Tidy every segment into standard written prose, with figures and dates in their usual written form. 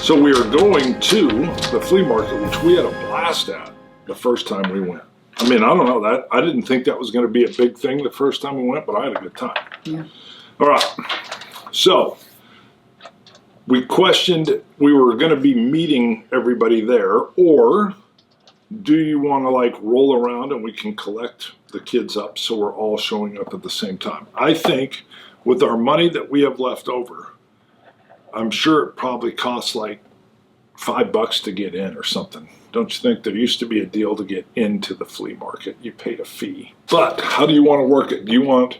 So we are going to the flea market, which we had a blast at the first time we went. I mean, I don't know that. I didn't think that was going to be a big thing the first time we went, but I had a good time. Yeah. All right. So we questioned, we were going to be meeting everybody there, or do you want to like roll around and we can collect the kids up so we're all showing up at the same time? I think with our money that we have left over, I'm sure it probably costs like $5 to get in or something. Don't you think there used to be a deal to get into the flea market? You paid a fee. But how do you want to work it? Do you want,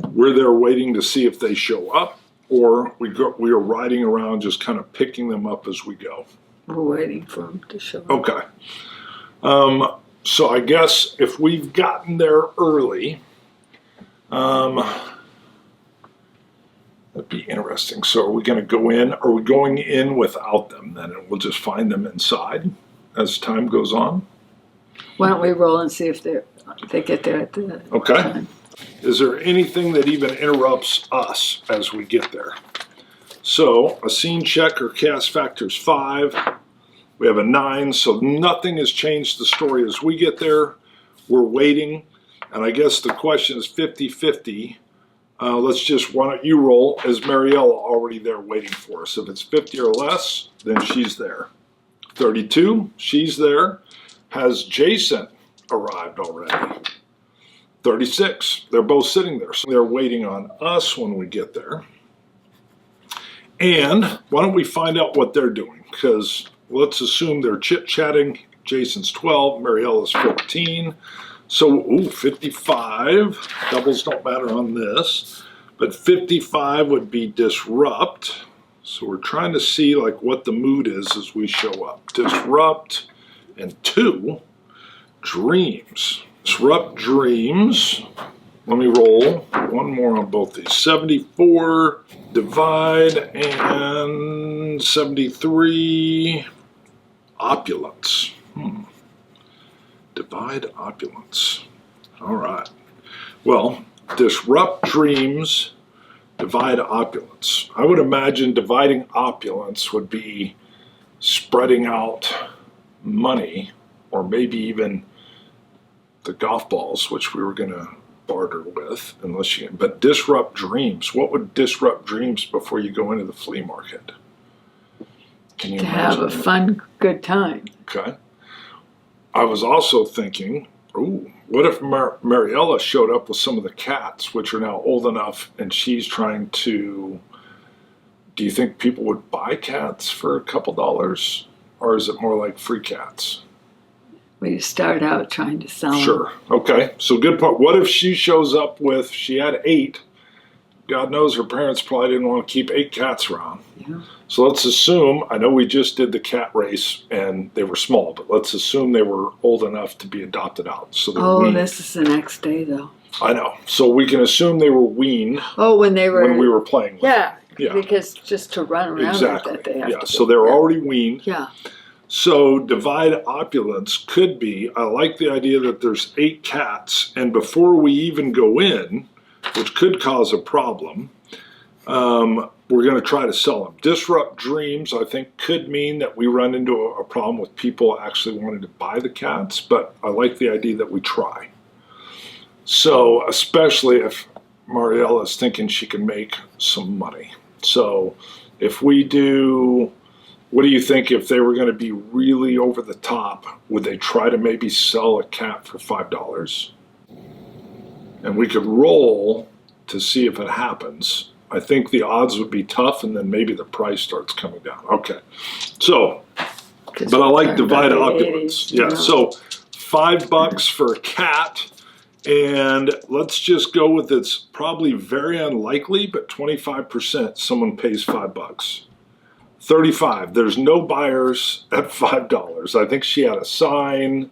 we're there waiting to see if they show up, or we are riding around just kind of picking them up as we go? We're waiting for them to show up. Okay. So I guess if we've gotten there early, that'd be interesting. So are we going to go in? Are we going in without them then, and we'll just find them inside as time goes on? Why don't we roll and see if they get there at the Okay. time? Is there anything that even interrupts us as we get there? So a scene check or cast factor is 5. We have a 9, so nothing has changed the story as we get there. We're waiting, and I guess the question is 50-50. Let's just, why don't you roll? Is Mariella already there waiting for us? If it's 50 or less, then she's there. 32, she's there. Has Jason arrived already? 36, they're both sitting there. So they're waiting on us when we get there. And why don't we find out what they're doing? Because let's assume they're chit-chatting. Jason's 12, Mariella's 14. So, 55, doubles don't matter on this, but 55 would be disrupt. So we're trying to see like what the mood is as we show up. Disrupt, and 2, dreams. Disrupt dreams. Let me roll one more on both these. 74, divide, and 73, opulence. Divide opulence. All right. Well, disrupt dreams, divide opulence. I would imagine dividing opulence would be spreading out money, or maybe even the golf balls, which we were going to barter with, unless you. But disrupt dreams. What would disrupt dreams before you go into the flea market? Can you To imagine have a fun, good time. Okay. I was also thinking, what if Mariella showed up with some of the cats, which are now old enough, and she's trying to, do you think people would buy cats for a couple dollars, or is it more like free cats? We start out trying to sell them. Sure. Okay. So good point. What if she shows up with, she had 8. God knows her parents probably didn't want to keep 8 cats around. Yeah. So let's assume, I know we just did the cat race and they were small, but let's assume they were old enough to be adopted out. So they're weaned. This is the next day though. I know. So we can assume they were weaned When they were. when we were playing with them. Yeah. Because just to run around Exactly. like that, they have Yeah. to. So they're already weaned. Yeah. So divide opulence could be, I like the idea that there's 8 cats, and before we even go in, which could cause a problem, we're going to try to sell them. Disrupt dreams, I think, could mean that we run into a problem with people actually wanting to buy the cats, but I like the idea that we try. So, especially if Mariella is thinking she can make some money. So, if we do, what do you think if they were going to be really over the top? Would they try to maybe sell a cat for $5? And we could roll to see if it happens. I think the odds would be tough, and then maybe the price starts coming down. Okay. So, but I like divide opulence. Yeah, so $5 for a cat, and let's just go with it's probably very unlikely, but 25% someone pays $5. 35, there's no buyers at $5. I think she had a sign,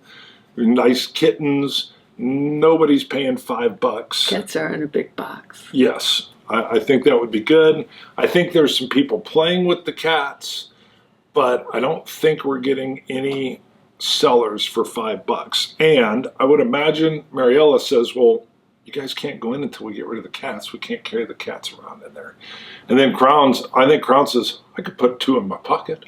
nice kittens. Nobody's paying $5. Cats are in a big box. Yes, I think that would be good. I think there's some people playing with the cats, but I don't think we're getting any sellers for $5. And I would imagine Mariella says, well, you guys can't go in until we get rid of the cats. We can't carry the cats around in there. And then I think Crown says, I could put 2 in my pocket.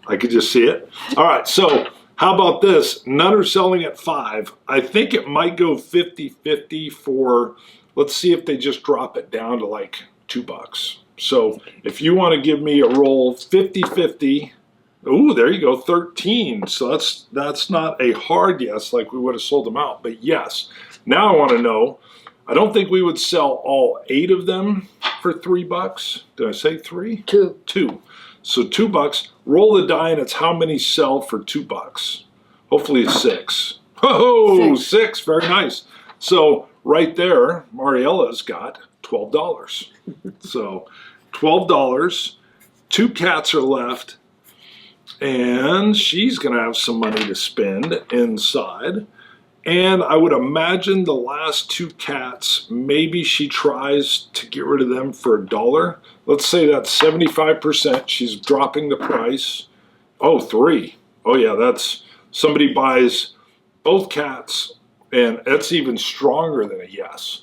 I could just see it. All right, so how about this? None are selling at 5. I think it might go 50-50 for, let's see if they just drop it down to like $2. So if you want to give me a roll 50-50, ooh, there you go, 13. So that's not a hard yes like we would have sold them out, but yes. Now I want to know, I don't think we would sell all 8 of them for $3. Did I say 3? 2. 2. So $2. Roll the die, and it's how many sell for $2. Hopefully it's 6. Oh, 6. Very nice. So right there, Mariella's got $12. So $12. 2 cats are left, and she's going to have some money to spend inside. And I would imagine the last 2 cats, maybe she tries to get rid of them for $1. Let's say that's 75%. She's dropping the price. Oh, 3. Oh, yeah, that's somebody buys both cats, and that's even stronger than a yes.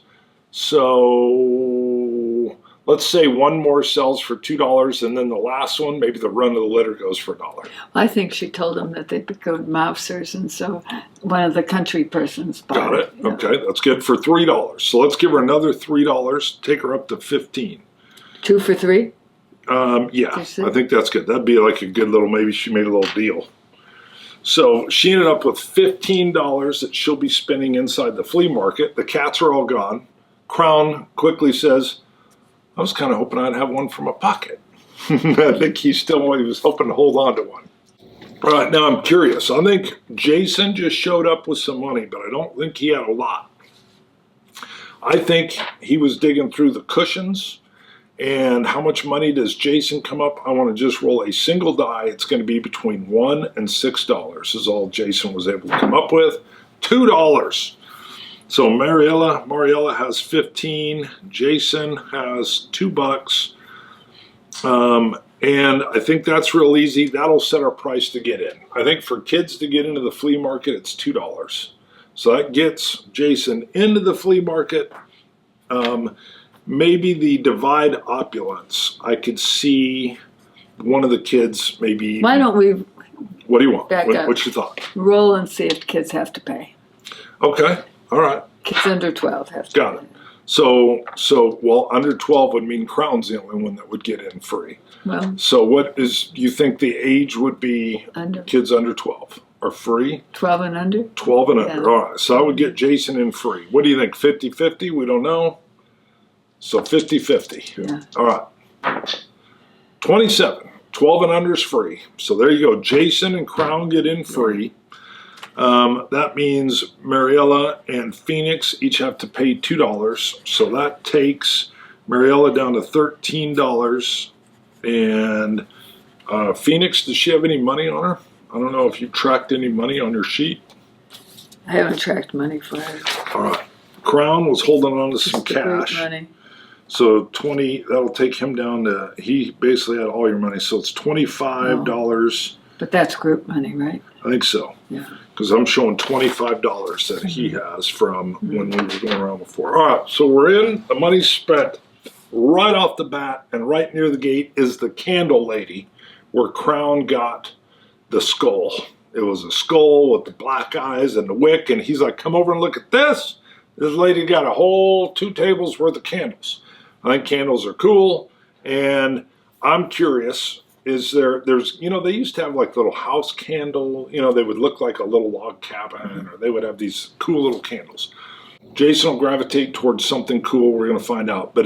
So let's say one more sells for $2, and then the last one, maybe the run of the litter goes for $1. I think she told them that they'd be good mousers, and so one of the country persons bought Got it. Yeah. Okay, that's good for $3. So let's give her another $3. Take her up to 15. 2 for 3? Yeah, You see? I think that's good. That'd be like a good little, maybe she made a little deal. So she ended up with $15 that she'll be spending inside the flea market. The cats are all gone. Crown quickly says, I was kind of hoping I'd have one for my pocket. I think he was hoping to hold on to one. All right, now I'm curious. I think Jason just showed up with some money, but I don't think he had a lot. I think he was digging through the cushions. And how much money does Jason come up? I want to just roll a single die. It's going to be between $1 and $6 is all Jason was able to come up with. $2. So Mariella has 15. Jason has $2. And I think that's real easy. That'll set our price to get in. I think for kids to get into the flea market, it's $2. So that gets Jason into the flea market. Maybe the Divide Opulence. I could see one of the kids maybe. Why don't we What do you want? Back up. What's your thought? roll and see if kids have to pay? Okay. All right. Kids under 12 have to Got pay. it. So well, under 12 would mean Crown's the only one that would get in free. Well, So what is, you think the age would be under kids under 12 are free? 12 and under? 12 and under. Yeah. All right. So I would get Jason in free. What do you think? 50-50? We don't know. So 50-50. Yeah. All right. 27. 12 and under is free. So there you go. Jason and Crown get in free. That means Mariella and Phoenix each have to pay $2. So that takes Mariella down to $13. And Phoenix, does she have any money on her? I don't know if you tracked any money on your sheet. I haven't tracked money for her. All right. Crown was holding on to some Just the group cash. money. So 20, that'll take him down to, he basically had all your money. So it's $25. But that's group money, right? I think so. Yeah. Because I'm showing $25 that he has from when we were going around before. All right, so we're in. The money's spent right off the bat, and right near the gate is the candle lady where Crown got the skull. It was a skull with the black eyes and the wick, and he's like, come over and look at this. This lady got a whole 2 tables worth of candles. I think candles are cool, and I'm curious, there's, you know, they used to have like little house candle, you know, they would look like a little log cabin, or they would have these cool little candles. Jason will gravitate towards something cool, we're going to find out, but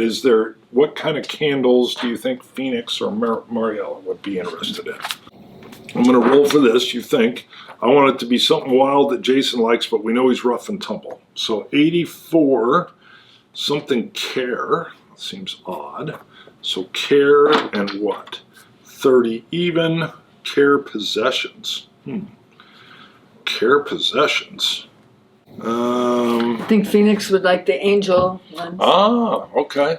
what kind of candles do you think Phoenix or Mariella would be interested in? I'm going to roll for this, you think. I want it to be something wild that Jason likes, but we know he's rough and tumble. So 84, something care, seems odd. So care and what? 30 even, care possessions. Care possessions. I think Phoenix would like the angel ones. Okay.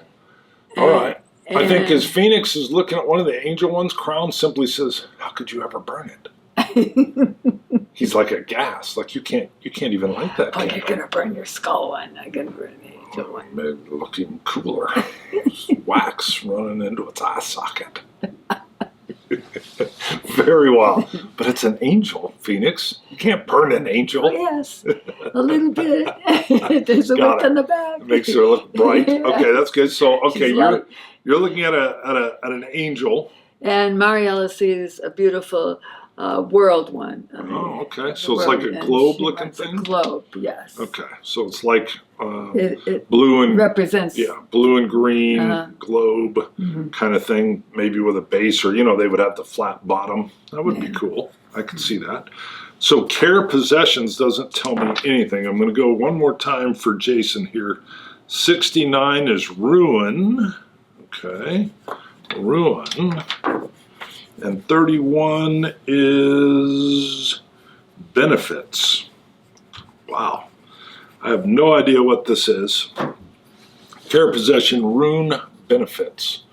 All right. I think And- as Phoenix is looking at one of the angel ones, Crown simply says, how could you ever burn it? He's like a gas. Like you can't even light that Oh, you're candle. gonna burn your skull one. I'm gonna burn the angel one. Made it look even cooler. Wax running into its eye socket. Very well. But it's an angel, Phoenix. You can't burn an Oh, angel. yes, a little bit. There's a Got wick it. on the back. It makes her look bright. Yeah. Okay, that's good. So okay, She's like- you're looking at an angel. And Mariella sees a beautiful world one. I mean, Oh, okay. the So it's like world, a and globe she looking wants a thing? globe, yes. Okay. So it's like It blue and represents. yeah, blue and green Uh-huh. globe Mhm. kind of thing, maybe with a base, or they would have the flat bottom. That would be Yeah. cool. I could see that. So Care Possessions doesn't tell me anything. I'm going to go one more time for Jason here. 69 is Ruin. Okay. Ruin. And 31 is Benefits. Wow. I have no idea what this is. Care Possession Rune Benefits.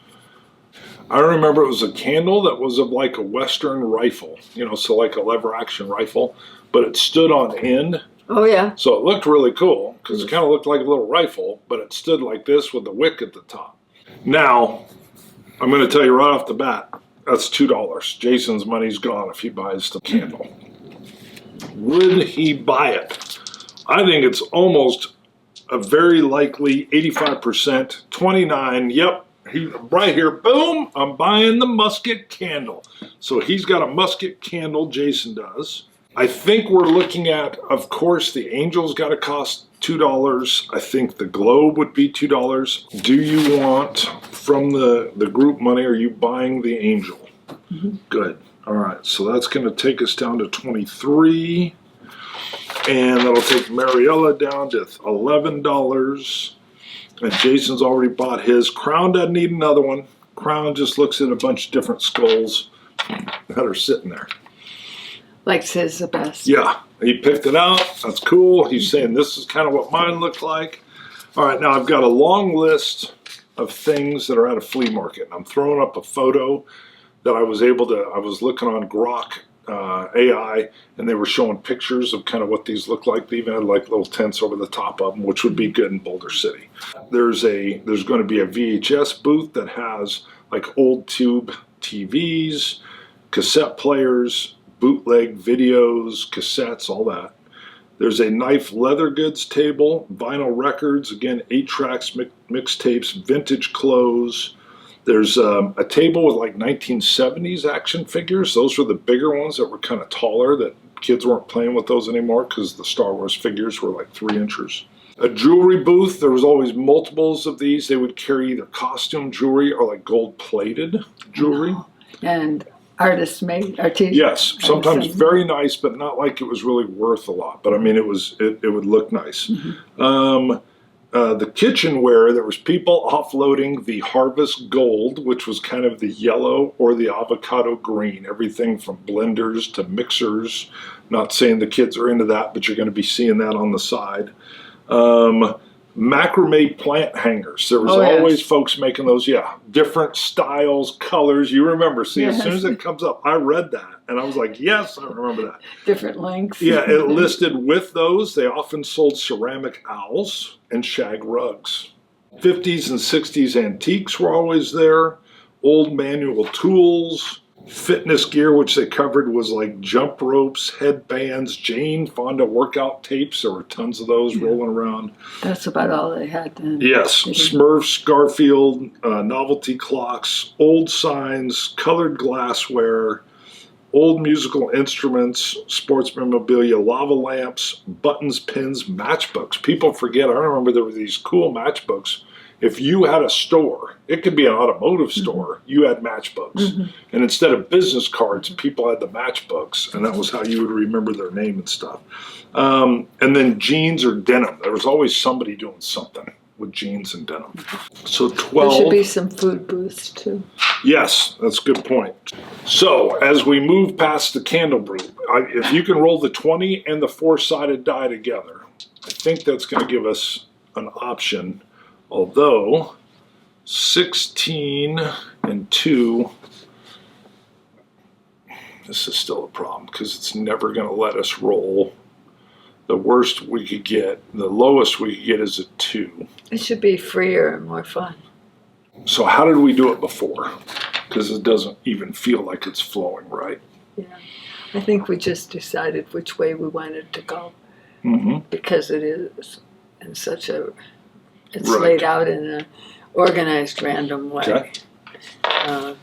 I remember it was a candle that was of like a Western rifle, so like a lever action rifle, but it stood on end. Oh, yeah. So it looked really cool because it kind of looked like a little rifle, but it stood like this with the wick at the top. Now, I'm going to tell you right off the bat, that's $2. Jason's money's gone if he buys the candle. Would he buy it? I think it's almost a very likely 85%, 29, yep, right here, boom, I'm buying the musket candle. So he's got a musket candle, Jason does. I think we're looking at, of course, the angel's got to cost $2. I think the globe would be $2. Do you want, from the group money, are you buying the angel? Mhm. Good. All right, so that's going to take us down to 23. And that'll take Mariella down to $11. And Jason's already bought his. Crown doesn't need another one. Crown just looks at a bunch of different skulls that are sitting there. Likes his the best. Yeah, he picked it out. That's cool. He's saying this is kind of what mine looked like. All right, now I've got a long list of things that are at a flea market. I'm throwing up a photo that I was looking on Grok AI, and they were showing pictures of kind of what these look like. They even had like little tents over the top of them, which would be good in Boulder City. There's going to be a VHS booth that has like old tube TVs, cassette players, bootleg videos, cassettes, all that. There's a knife leather goods table, vinyl records, again, 8-tracks, mixtapes, vintage clothes. There's a table with like 1970s action figures. Those were the bigger ones that were kind of taller, that kids weren't playing with those anymore because the Star Wars figures were like 3 inches. A jewelry booth, there was always multiples of these. They would carry either costume jewelry or like gold-plated jewelry. And artist-made, artisan. Yes, sometimes artisan. very nice, but not like it was really worth a lot. But I mean, it would look nice. The kitchenware, there was people offloading the Harvest Gold, which was kind of the yellow or the avocado green. Everything from blenders to mixers. Not saying the kids are into that, but you're going to be seeing that on the side. Macrame plant hangers. There was Oh, yes. always folks making those, different styles, colors. You remember, see, as soon as it comes up, I read that, and I was like, yes, I remember that. Different lengths. Yeah, it listed with those, they often sold ceramic owls and shag rugs. 50s and 60s antiques were always there. Old manual tools. Fitness gear, which they covered, was like jump ropes, headbands, Jane Fonda workout tapes. There were tons of those rolling around. That's about all they had then. Yes, Smurfs, Garfield, novelty clocks, old signs, colored glassware, old musical instruments, sports memorabilia, lava lamps, buttons, pins, matchbooks. People forget, I remember there were these cool matchbooks. If you had a store, it could be an automotive store, you had matchbooks. And instead of business cards, people had the matchbooks, and that was how you would remember their name and stuff. And then jeans or denim. There was always somebody doing something with jeans and denim. So 12. There should be some food booths too. Yes, that's a good point. So as we move past the candle brew, if you can roll the 20 and the 4-sided die together, I think that's going to give us an option. Although 16 and 2, this is still a problem because it's never going to let us roll. The worst we could get, the lowest we could get is a 2. It should be freer and more fun. So how did we do it before? Because it doesn't even feel like it's flowing right. Yeah. I think we just decided which way we wanted to go Mm-hmm. because it is in such a, it's Right. laid out in an organized, random way. Okay. Uh,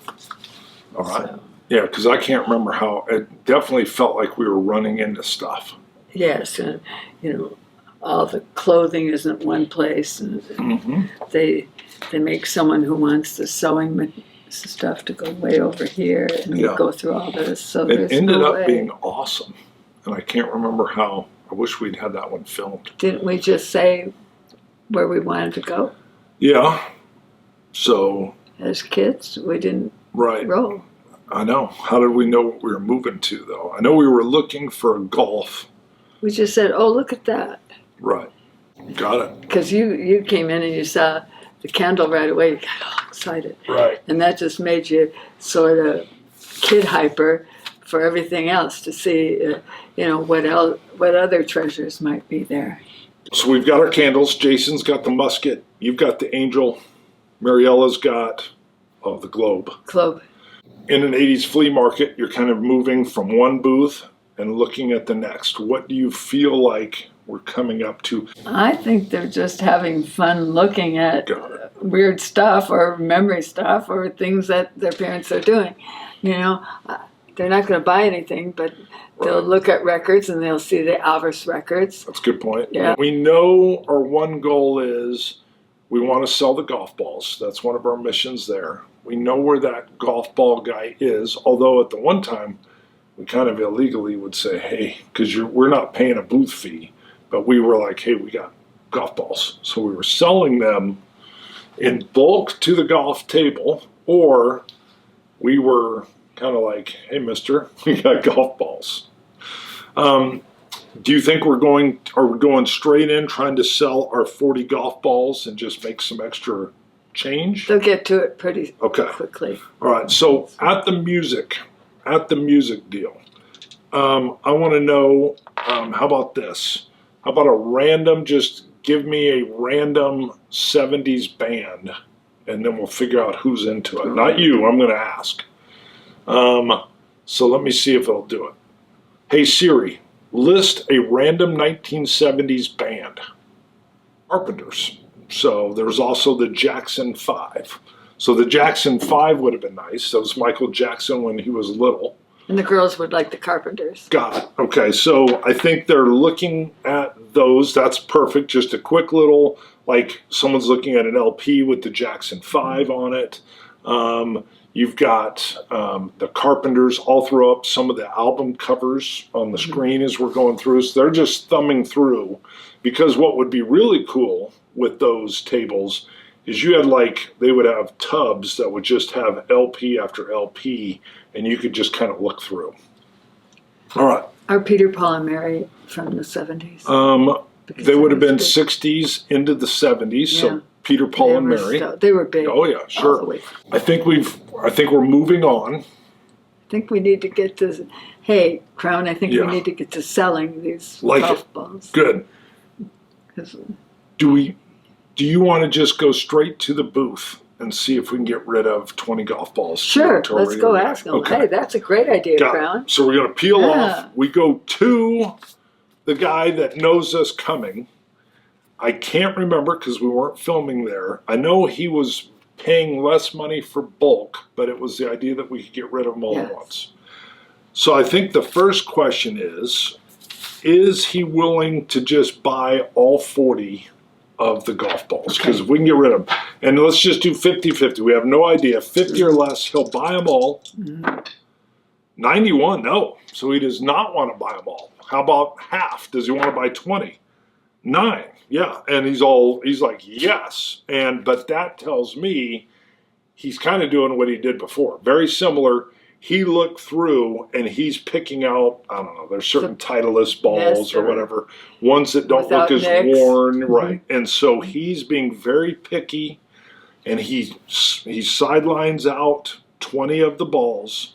All right. so, Yeah, because I can't remember how, it definitely felt like we were running into stuff. yes, and all the clothing isn't one place, and Mm-hmm. they make someone who wants the sewing stuff to go way over here, and Yeah. go through all this. So It there's ended no up way. being awesome. And I can't remember how. I wish we'd had that one filmed. Didn't we just say where we wanted to go Yeah. So, as kids? We didn't right. roll. I know. How did we know what we were moving to, though? I know we were looking for a golf. We just said, "Oh, look at that," Right. Got it. because you came in and you saw the candle right away. You got all excited, Right. and that just made you sort of kid hyper for everything else to see, what other treasures might be there. So we've got our candles. Jason's got the musket. You've got the angel. Mariella's got, the globe. Globe. In an 80s flea market, you're kind of moving from one booth and looking at the next. What do you feel like we're coming up to? I think they're just having fun looking at Got it. weird stuff or memory stuff or things that their parents are doing. They're not going to buy anything, but they'll Right. look at records and they'll see the Alvis records. That's a good point. Yeah. We know our one goal is we want to sell the golf balls. That's one of our missions there. We know where that golf ball guy is, although at the one time we kind of illegally would say, hey, because we're not paying a booth fee, but we were like, hey, we got golf balls. So we were selling them in bulk to the golf table, or we were kind of like, hey, mister, we got golf balls. Do you think are we going straight in trying to sell our 40 golf balls and just make some extra change? They'll get to it pretty Okay. quickly. All right. So at the music deal, I want to know, how about this? How about a random, just give me a random 70s band and then we'll figure out who's into it. Not you, I'm going to ask. So let me see if it'll do it. Hey Siri, list a random 1970s band. Carpenters. So there's also the Jackson 5. So the Jackson 5 would have been nice. That was Michael Jackson when he was little. And the girls would like the Carpenters. Got it. Okay, so I think they're looking at those. That's perfect. Just a quick little, like someone's looking at an LP with the Jackson 5 on it. You've got the Carpenters. I'll throw up some of the album covers on the screen as we're going through. So they're just thumbing through, because what would be really cool with those tables is you had they would have tubs that would just have LP after LP, and you could just kind of look through. All right. Our Peter, Paul, and Mary from the 70s. Because They would have been was big. 60s into the 70s. Yeah. So Peter, Paul, They and were Mary. they were big. Oh yeah, all the sure. way. I think we're moving on. I think we need to get to, hey, Crown, I think Yeah. we need to get to selling these Like golf it. balls. Good. 'Cause Do you want to just go straight to the booth and see if we can get rid of 20 golf balls? Sure, to our let's go regular ask guy? them. Okay. Hey, that's a great idea, Got it. Crown. So we're going to peel Yeah. off. We go to the guy that knows us coming. I can't remember because we weren't filming there. I know he was paying less money for bulk, but it was the idea that we could get rid of them all at Yes. once. So I think the first question is he willing to just buy all 40 of the golf balls? Because if we can get rid of them, and let's just do 50-50. We have no idea. 50 or less, he'll buy them all. 91, no. So he does not want to buy them all. How about half? Does he want to buy 20? 9, yeah. And he's like, yes. But that tells me he's kind of doing what he did before. Very similar. He looked through and he's picking out, I don't know, there's certain Titleist balls or whatever, ones that don't Without look as nicks. worn, right. And so he's being very picky, and he sidelines out 20 of the balls,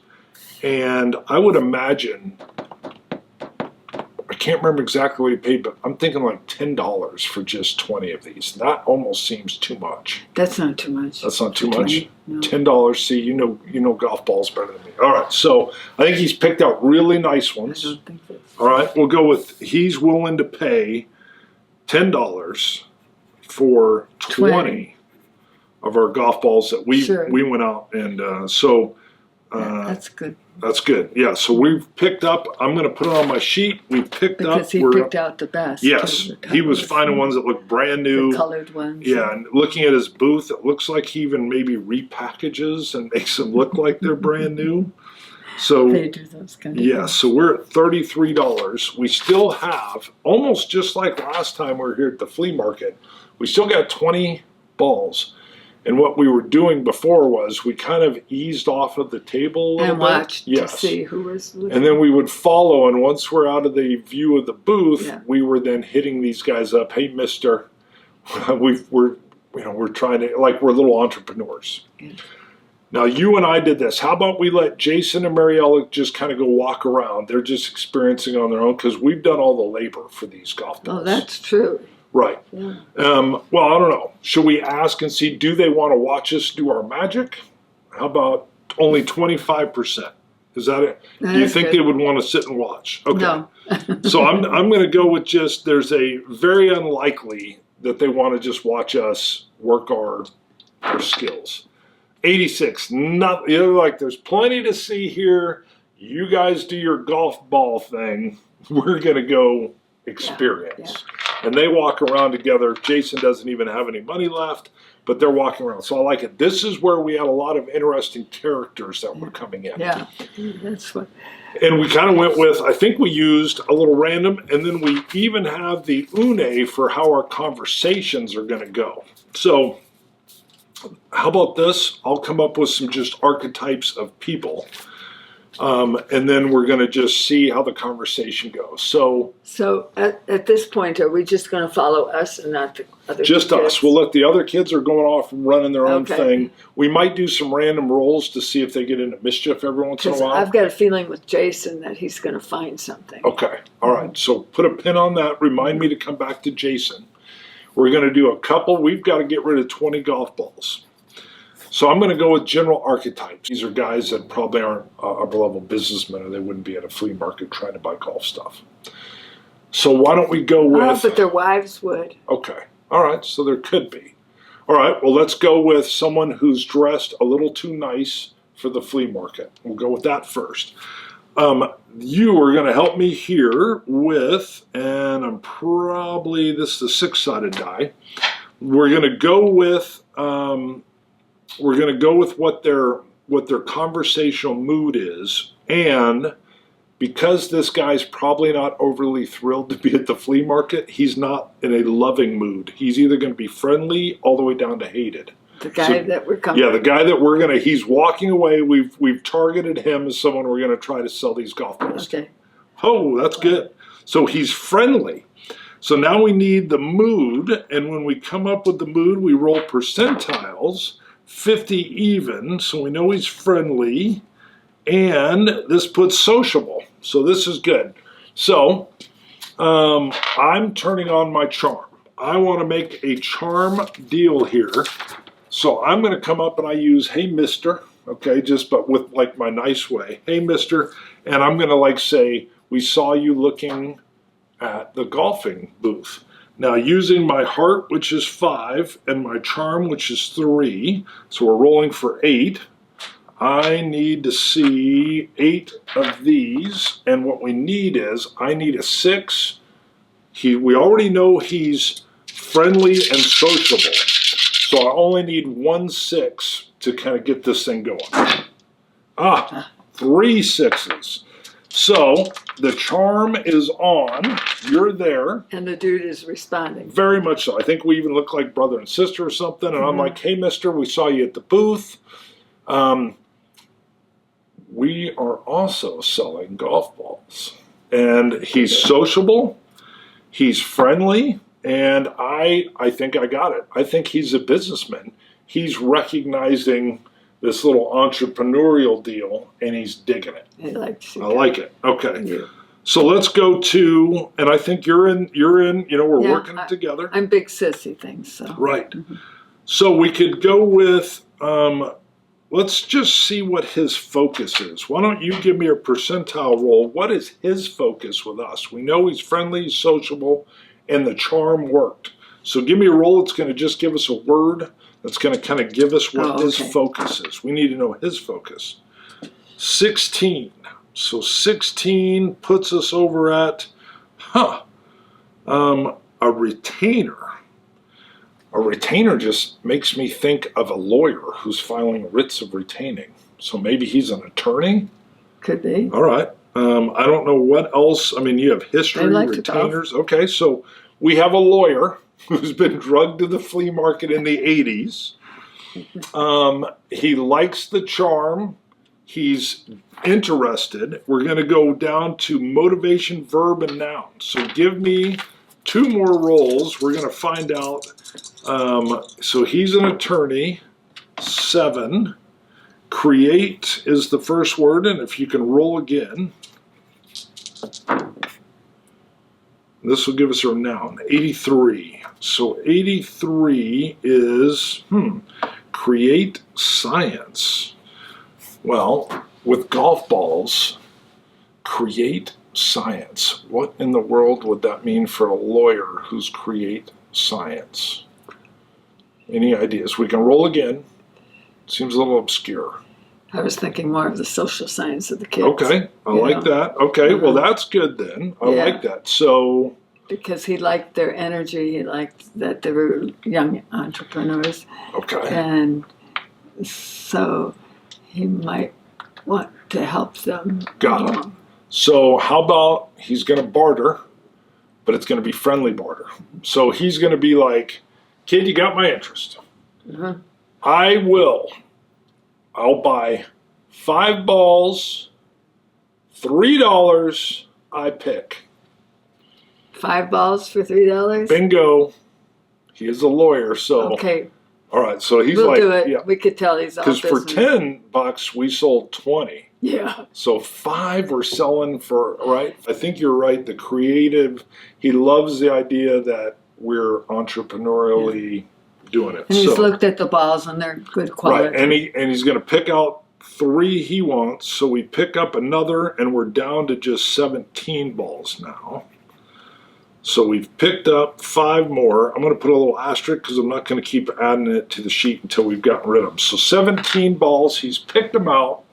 And I would imagine, I can't remember exactly what he paid, but I'm thinking like $10 for just 20 of these. That almost seems too much. That's not too much. That's not too For much. 20? No. $10. See, you know golf balls better than me. All right, so I think he's picked out really nice I ones. don't think that's. All right, we'll go with he's willing to pay $10 for 20 of our golf balls that we Sure. we went out and so That's good that's good. Yeah, so we've picked up. I'm going to put it on my sheet. We picked up. because he we're picked out the best. Yes, too, the he was colors, finding ones that look brand new. the colored ones. Yeah, and looking at his booth, it looks like he even maybe repackages and makes them look like they're brand new. So They do those kind of yeah, things. so we're at $33. We still have, almost just like last time we were here at the flea market, we still got 20 balls. And what we were doing before was we kind of eased off of the table a little And bit. watched Yes. to see who was looking. And then we would follow, and once we're out of the view of the booth, Yeah. we were then hitting these guys up. Hey, mister, we're trying to, like, we're little entrepreneurs. Yeah. Now, you and I did this. How about we let Jason and Mariella just kind of go walk around? They're just experiencing on their own because we've done all the labor for these golf balls. Oh, that's true. Right. Yeah. Well, I don't know. Should we ask and see, do they want to watch us do our magic? How about only 25%? Is that it? Do you That's think good. they would want to sit and watch? Okay. No. So I'm going to go with just, there's a very unlikely that they want to just watch us work our skills. 86, not, like there's plenty to see here. You guys do your golf ball thing. We're going to go experience. And they walk around together. Jason doesn't even have any money left, but they're walking around. So I like it. This is where we had a lot of interesting characters that were coming in. Yeah. That's what. And we kind of went with, I think we used a little random, and then we even have the une for how our conversations are going to go. So how about this? I'll come up with some just archetypes of people. And then we're going to just see how the conversation goes. So So at this point, are we just going to follow us and not the other just kids? us. We'll let the other kids are going off and running their own Okay. thing. We might do some random rolls to see if they get into mischief every once in a Because while. I've got a feeling with Jason that he's going to find something. Okay. All right. So put a pin on that. Remind me to come back to Jason. We're going to do a couple. We've got to get rid of 20 golf balls. So I'm going to go with general archetypes. These are guys that probably aren't upper level businessmen, or they wouldn't be at a flea market trying to buy golf stuff. So why don't we go with... But their wives would. Okay. All right. So there could be. All right. Well, let's go with someone who's dressed a little too nice for the flea market. We'll go with that first. You are going to help me here with, and I'm probably, this is the 6-sided die. We're going to go with, what their conversational mood is, and because this guy's probably not overly thrilled to be at the flea market, he's not in a loving mood. He's either going to be friendly all the way down to hated. The guy that we're coming. Yeah, the guy that he's walking away. We've targeted him as someone we're going to try to sell these golf balls to. Okay. Oh, that's good. So he's friendly. So now we need the mood, and when we come up with the mood, we roll percentiles, 50 even, so we know he's friendly, and this puts sociable. So this is good. So I'm turning on my charm. I want to make a charm deal here. So I'm going to come up and I use, hey, mister, okay, but with like my nice way. Hey, mister, and I'm going to like say, we saw you looking at the golfing booth. Now using my heart, which is 5, and my charm, which is 3, so we're rolling for 8. I need to see 8 of these, and what we need is, I need a 6. We already know he's friendly and sociable, so I only need 1 6 to kind of get this thing going. 3 6s. So the charm is on. You're there. And the dude is responding. Very much so. I think we even look like brother and sister or something. And I'm like, hey, mister, we saw you at the booth. We are also selling golf balls. And he's sociable. He's friendly. And I think I got it. I think he's a businessman. He's recognizing this little entrepreneurial deal, and he's digging it. He likes I like it. Okay. Yeah. So let's go to, and I think you're in, you know, we're Yeah, working together. I'm big sissy things, so. Right. So we could go with, let's just see what his focus is. Why don't you give me a percentile roll? What is his focus with us? We know he's friendly, he's sociable, and the charm worked. So give me a roll that's going to just give us a word that's going to kind of give us what his focus is. We need to know his focus. 16. So 16 puts us over at, a retainer. A retainer just makes me think of a lawyer who's filing writs of retaining. So maybe he's an attorney? Could be. All right. I don't know what else. I mean, you have history, They like to retainers. Okay, so we have a lawyer who's been drugged to the flea market in the 80s. He likes the charm. He's interested. We're going to go down to motivation, verb, and noun. So give me 2 more rolls. We're going to find out. So he's an attorney. 7. Create is the first word, and if you can roll again, this will give us our noun. 83. So 83 is create science. Well, with golf balls, create science. What in the world would that mean for a lawyer who's create science? Any ideas? We can roll again. Seems a little obscure. I was thinking more of the social science of the kids. Okay, I like that. Okay, well that's good then. I like that. So because he liked their energy, he liked that they were young entrepreneurs, okay, and so he might want to help them. Got it. So how about he's going to barter, but it's going to be friendly barter. So he's going to be like, kid, you got my interest. I'll buy 5 balls, $3, I pick. 5 balls for $3? Bingo. He is a lawyer, so. Okay. All right, so he's We'll like, do it. yeah. We could tell he's all Because for business. $10, we sold 20. Yeah. So 5 we're selling for, right? I think you're right. The creative, he loves the idea that we're entrepreneurially doing it. And he's looked at the balls and they're good quality. Right, and he's going to pick out 3 he wants. So we pick up another, and we're down to just 17 balls now. So we've picked up 5 more. I'm going to put a little asterisk because I'm not going to keep adding it to the sheet until we've gotten rid of them. So 17 balls. He's picked them out.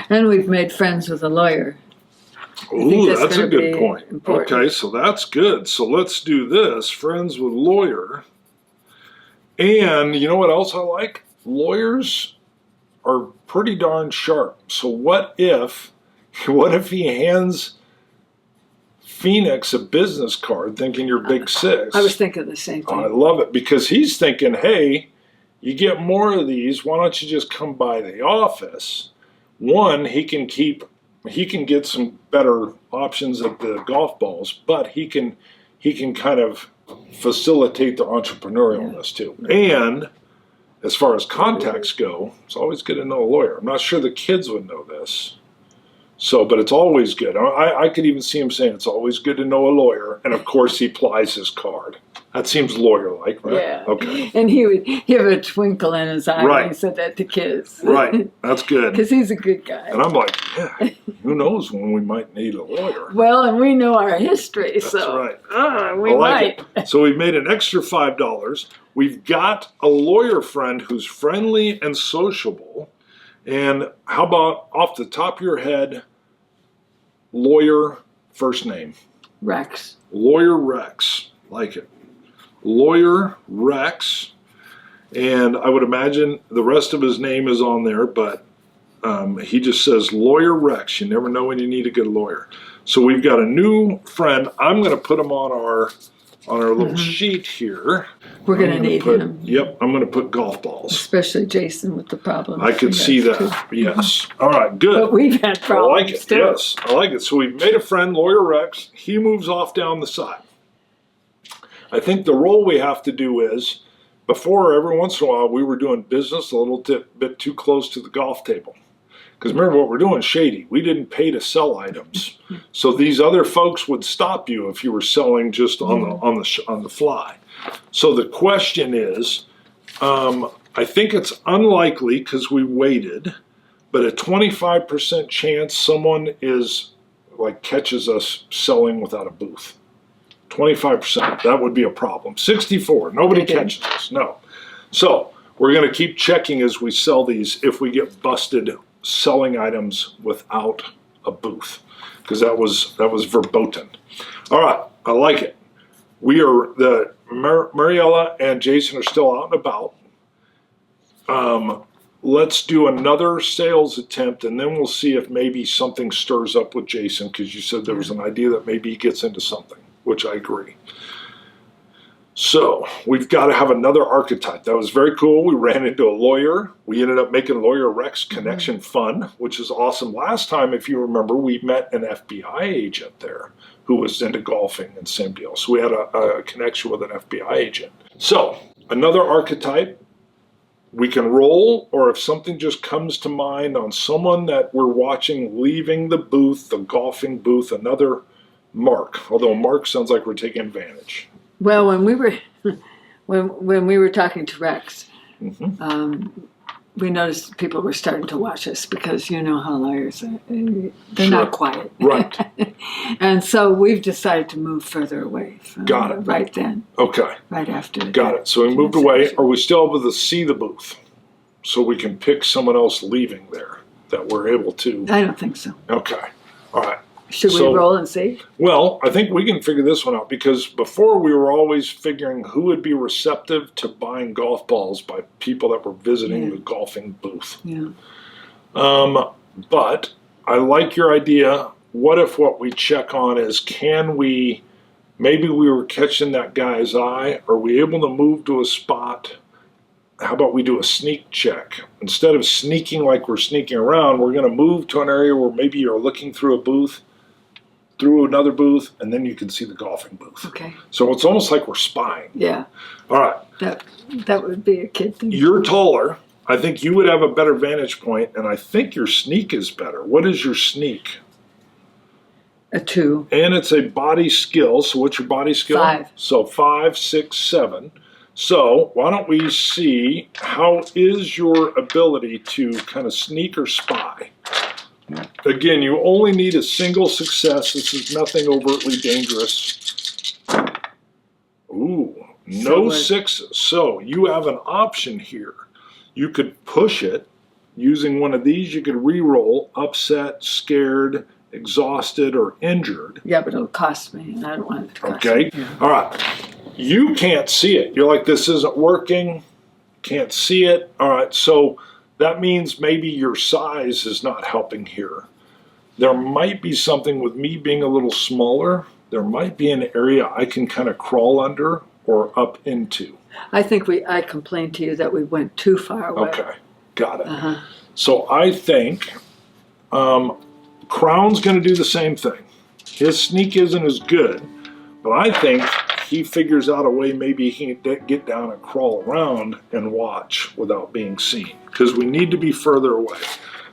And we've made friends with a lawyer. Ooh, that's a gonna good be point. important. Okay, so that's good. So let's do this. Friends with lawyer. And you know what else I like? Lawyers are pretty darn sharp. So what if he hands Phoenix a business card thinking you're Big Six? I was thinking the same thing. I love it because he's thinking, hey, you get more of these. Why don't you just come by the office? One, he can get some better options at the golf balls, but he can kind of facilitate the entrepreneurialness too. And as far as contacts go, it's always good to know a lawyer. I'm not sure the kids would know this. So, but it's always good. I could even see him saying it's always good to know a lawyer. And of course he plies his card. That seems lawyer-like, right? Yeah. Okay. And he would have a twinkle in his eye Right. when he said that to kids. Right. That's good. Because he's a good guy. And I'm like, yeah, who knows when we might need a lawyer. Well, and we know our history, That's so right. we I like might. it. So we've made an extra $5. We've got a lawyer friend who's friendly and sociable. And how about off the top of your head, lawyer first name? Rex. Lawyer Rex. Like it. Lawyer Rex. And I would imagine the rest of his name is on there, but he just says Lawyer Rex. You never know when you need a good lawyer. So we've got a new friend. I'm going to put him on our little sheet here. We're going to need him. Yep, I'm going to put golf balls. Especially Jason with the problems. I could see that. Too. Yes. All right, good. But we've had I problems like it. too. Yes, I like it. So we've made a friend, Lawyer Rex. He moves off down the side. I think the role we have to do is before, every once in a while, we were doing business a little bit too close to the golf table. Because remember, what we're doing shady. We didn't pay to sell items, so these other folks would stop you if you were selling just on the fly. So the question is, I think it's unlikely because we waited, but a 25% chance someone catches us selling without a booth. 25%, that would be a problem. 64, nobody catches us, no. So we're gonna keep checking as we sell these if we get busted selling items without a booth, because that was verboten. All right, I like it. Mariella and Jason are still out and about. Let's do another sales attempt, and then we'll see if maybe something stirs up with Jason, because you said there was an idea that maybe he gets into something, which I agree. So we've got to have another archetype. That was very cool. We ran into a lawyer. We ended up making Lawyer Rex Connection fun, which is awesome. Last time, if you remember, we met an FBI agent there who was into golfing and same deal. So we had a connection with an FBI agent. So another archetype. We can roll, or if something just comes to mind on someone that we're watching leaving the booth, the golfing booth, another mark. Although mark sounds like we're taking advantage. Well, when we were talking to Rex, we noticed people were starting to watch us, because you know how lawyers are. They're not quiet. Right. And so we've decided to move further away from Got it. Right then. Okay. Right after. Got it. So we moved away. Are we still able to see the booth? So we can pick someone else leaving there that we're able to. I don't think so. Okay. All right. Should we roll and see? Well, I think we can figure this one out, because before we were always figuring who would be receptive to buying golf balls by people that were visiting the golfing booth. Yeah. But I like your idea. What if what we check on is, maybe we were catching that guy's eye. Are we able to move to a spot? How about we do a sneak check? Instead of sneaking like we're sneaking around, we're going to move to an area where maybe you're looking through a booth, through another booth, and then you can see the golfing booth. Okay. So it's almost like we're spying. Yeah. All right. That would be a kid thing. You're taller. I think you would have a better vantage point, and I think your sneak is better. What is your sneak? A 2. And it's a body skill. So what's your body skill? 5. So 5, 6, 7. So why don't we see, how is your ability to kind of sneak or spy? Again, you only need a single success. This is nothing overtly dangerous. Ooh, no 6s. So you have an option here. You could push it using one of these. You could re-roll, upset, scared, exhausted, or injured. Yeah, but it'll cost me, and I don't want it to cost Okay. me. Yeah. All right. You can't see it. You're like, this isn't working. Can't see it. All right. So that means maybe your size is not helping here. There might be something with me being a little smaller. There might be an area I can kind of crawl under or up into. I think I complained to you that we went too far away. Okay. Got it. So I think Crown's going to do the same thing. His sneak isn't as good, but I think he figures out a way maybe he can get down and crawl around and watch without being seen, because we need to be further away.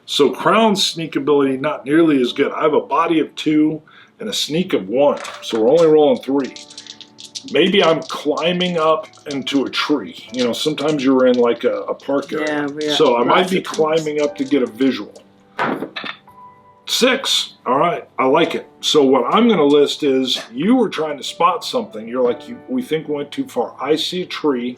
So Crown's sneak ability not nearly as good. I have a body of 2 and a sneak of 1, so we're only rolling 3. Maybe I'm climbing up into a tree. You know, sometimes you're in like a park area. Yeah, so I might be climbing up to get a visual. 6. All right, I like it. So what I'm going to list is, you were trying to spot something. You're like, we think we went too far. I see a tree.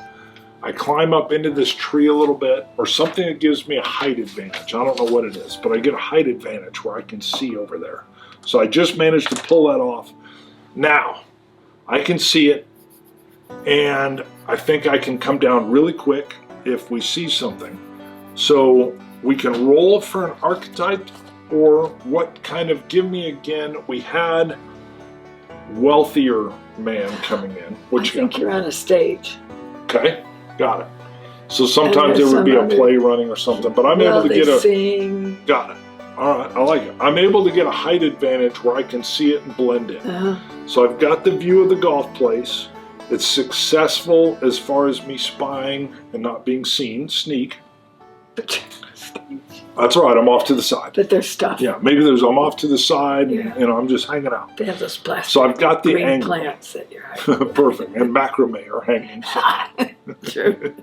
I climb up into this tree a little bit, or something that gives me a height advantage. I don't know what it is, but I get a height advantage where I can see over there. So I just managed to pull that off. Now, I can see it, and I think I can come down really quick if we see something. So we can roll for an archetype, or what kind of, give me again, we had wealthier man coming in. I think you're on a stage. Okay, got it. So sometimes there would be a play running or something, but I'm able to get a... sing. Got it. All right, I like it. I'm able to get a height advantage where I can see it and blend in. So I've got the view of the golf place. It's successful as far as me spying and not being seen, sneak. That's all right, I'm off to the side. But there's stuff. Yeah, maybe I'm off to the side, Yeah. and I'm just hanging out. They have those plastic So I've got the green angle. plants that you're hiding. Perfect, and macrame are hanging. True.